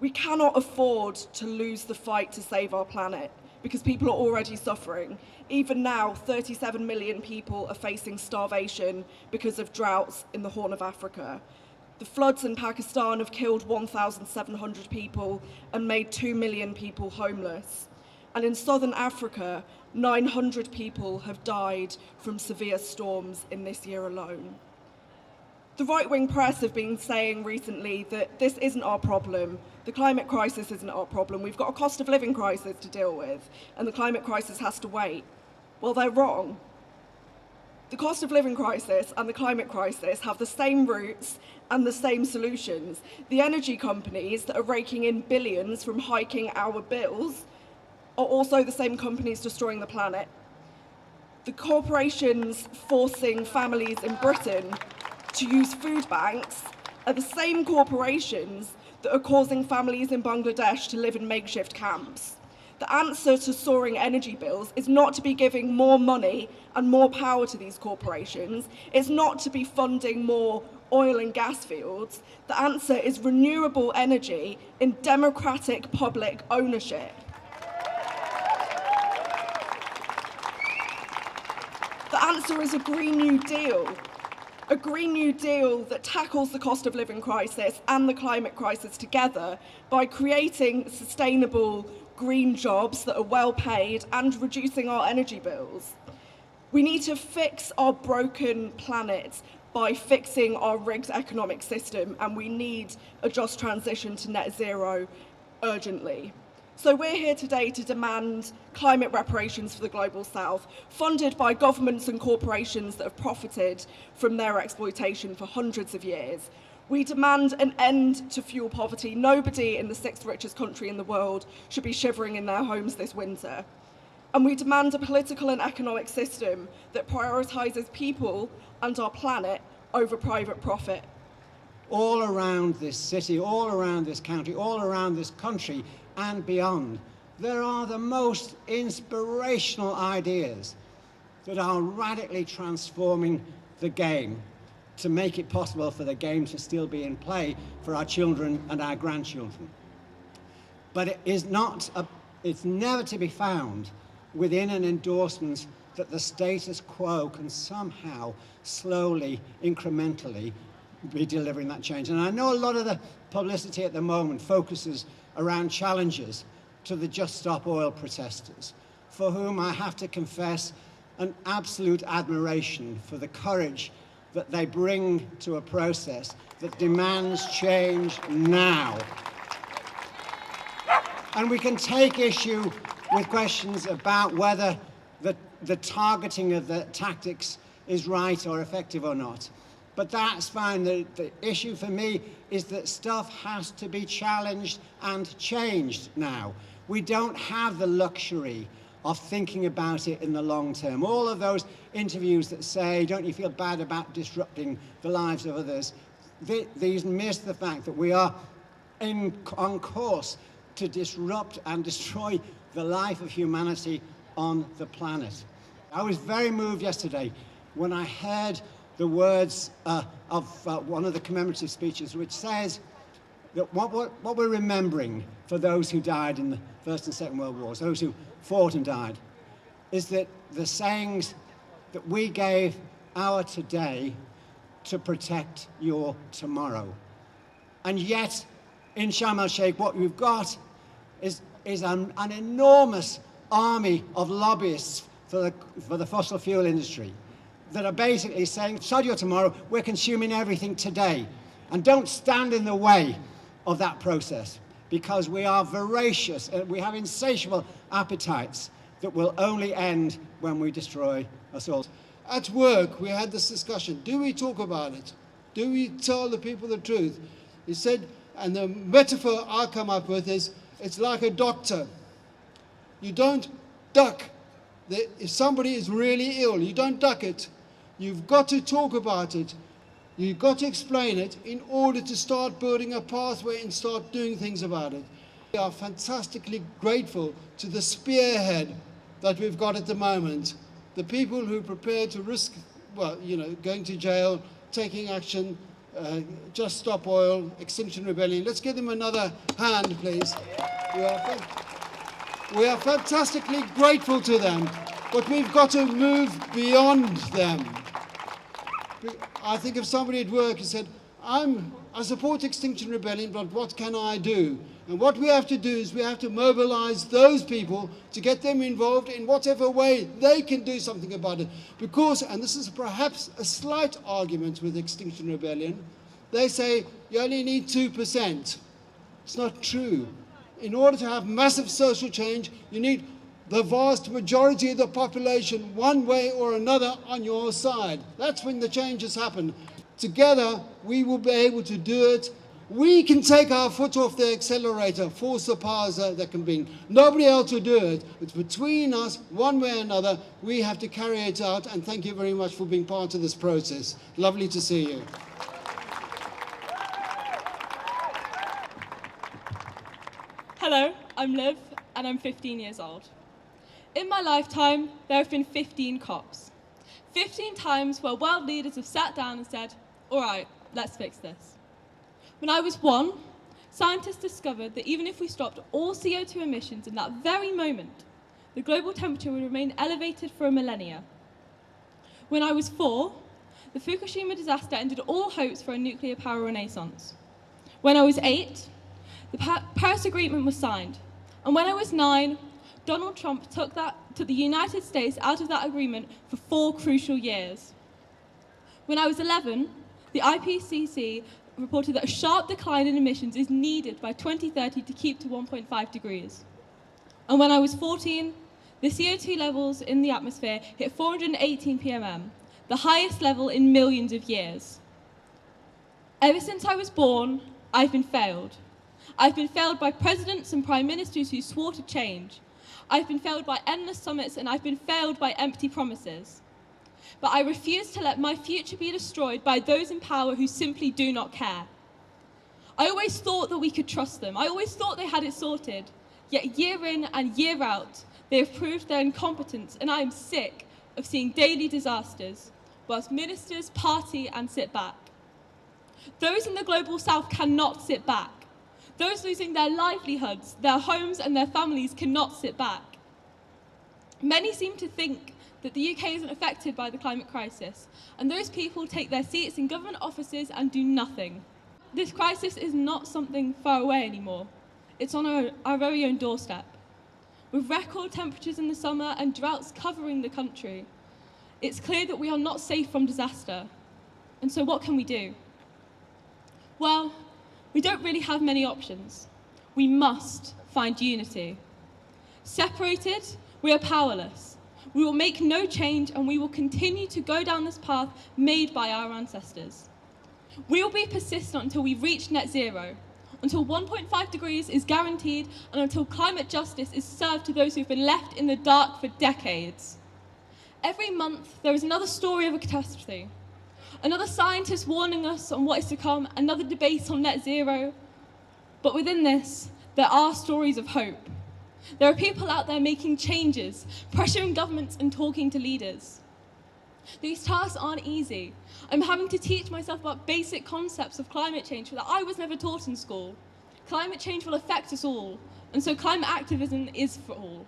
We cannot afford to lose the fight to save our planet because people are already suffering. Even now, 37 million people are facing starvation because of droughts in the Horn of Africa. The floods in Pakistan have killed 1,700 people and made 2 million people homeless. And in southern Africa, 900 people have died from severe storms in this year alone. The right-wing press have been saying recently that this isn't our problem. The climate crisis isn't our problem. We've got a cost of living crisis to deal with, and the climate crisis has to wait. Well, they're wrong. The cost of living crisis and the climate crisis have the same roots and the same solutions. The energy companies that are raking in billions from hiking our bills are also the same companies destroying the planet. The corporations forcing families in Britain to use food banks are the same corporations that are causing families in Bangladesh to live in makeshift camps. The answer to soaring energy bills is not to be giving more money and more power to these corporations. It's not to be funding more oil and gas fields. The answer is renewable energy in democratic public ownership. The answer is a Green New Deal. A Green New Deal that tackles the cost of living crisis and the climate crisis together by creating sustainable green jobs that are well paid and reducing our energy bills. We need to fix our broken planet by fixing our rigged economic system, and we need a just transition to net zero urgently. So we're here today to demand climate reparations for the Global South, funded by governments and corporations that have profited from their exploitation for hundreds of years. We demand an end to fuel poverty. Nobody in the sixth richest country in the world should be shivering in their homes this winter. And we demand a political and economic system that prioritises people and our planet over private profit. All around this city, all around this county, all around this country and beyond, there are the most inspirational ideas that are radically transforming the game to make it possible for the game to still be in play for our children and our grandchildren. But it is not, it's never to be found within an endorsement that the status quo can somehow, slowly, incrementally, be delivering that change. And I know a lot of the publicity at the moment focuses around challenges to the Just Stop Oil protesters, for whom I have to confess an absolute admiration for the courage that they bring to a process that demands change now. And we can take issue with questions about whether the targeting of the tactics is right or effective or not. But that's fine. The issue for me is that stuff has to be challenged and changed now. We don't have the luxury of thinking about it in the long term. All of those interviews that say, don't you feel bad about disrupting the lives of others, these miss the fact that we are on course to disrupt and destroy the life of humanity on the planet. I was very moved yesterday when I heard the words of one of the commemorative speeches, which says that what we're remembering for those who died in the First and Second World Wars, those who fought and died, is that the sayings that we gave our today to protect your tomorrow. And yet, in Sharm el-Sheikh, what we've got is an enormous army of lobbyists for the fossil fuel industry that are basically saying, sod your tomorrow, we're consuming everything today. And don't stand in the way of that process, because we are voracious and we have insatiable appetites that will only end when we destroy us all. At work, we had this discussion. Do we talk about it? Do we tell the people the truth? He said, and the metaphor I come up with is, it's like a doctor. You don't duck. If somebody is really ill, you don't duck it. You've got to talk about it. You've got to explain it in order to start building a pathway and start doing things about it. We are fantastically grateful to the spearhead that we've got at the moment. The people who are prepared to risk, well, you know, going to jail, taking action, Just Stop Oil, Extinction Rebellion. Let's give them another hand, please. We are fantastically grateful to them, but we've got to move beyond them. I think of somebody at work who said, I support Extinction Rebellion, but what can I do? And what we have to do is we have to mobilize those people to get them involved in whatever way they can do something about it. Because, and this is perhaps a slight argument with Extinction Rebellion, they say you only need 2%. It's not true. In order to have massive social change, you need the vast majority of the population, one way or another, on your side. That's when the changes happen. Together, we will be able to do it. We can take our foot off the accelerator, force the powers that can be. Nobody else will do it. It's between us, one way or another, we have to carry it out. And thank you very much for being part of this process. Lovely to see you. Hello, I'm Liv, and I'm 15 years old. In my lifetime, there have been 15 COPs. 15 times where world leaders have sat down and said, all right, let's fix this. When I was 1, scientists discovered that even if we stopped all CO2 emissions in that very moment, the global temperature would remain elevated for a millennia. When I was 4, the Fukushima disaster ended all hopes for a nuclear power renaissance. When I was 8, the Paris Agreement was signed. And when I was 9, Donald Trump took the United States out of that agreement for 4 crucial years. When I was 11, the IPCC reported that a sharp decline in emissions is needed by 2030 to keep to 1.5 degrees. And when I was 14, the CO2 levels in the atmosphere hit 418 ppm, the highest level in millions of years. Ever since I was born, I've been failed. I've been failed by presidents and prime ministers who swore to change. I've been failed by endless summits, and I've been failed by empty promises. But I refuse to let my future be destroyed by those in power who simply do not care. I always thought that we could trust them. I always thought they had it sorted. Yet year in and year out, they have proved their incompetence, and I am sick of seeing daily disasters, whilst ministers party and sit back. Those in the global south cannot sit back. Those losing their livelihoods, their homes and their families cannot sit back. Many seem to think that the UK isn't affected by the climate crisis, and those people take their seats in government offices and do nothing. This crisis is not something far away anymore. It's on our very own doorstep. With record temperatures in the summer and droughts covering the country, it's clear that we are not safe from disaster. And so what can we do? Well, we don't really have many options. We must find unity. Separated, we are powerless. We will make no change, and we will continue to go down this path made by our ancestors. We will be persistent until we reach net zero, until 1.5 degrees is guaranteed, and until climate justice is served to those who've been left in the dark for decades. Every month, there is another story of a catastrophe. Another scientist warning us on what is to come, another debate on net zero. But within this, there are stories of hope. There are people out there making changes, pressuring governments and talking to leaders. These tasks aren't easy. I'm having to teach myself about basic concepts of climate change that I was never taught in school. Climate change will affect us all, and so climate activism is for all.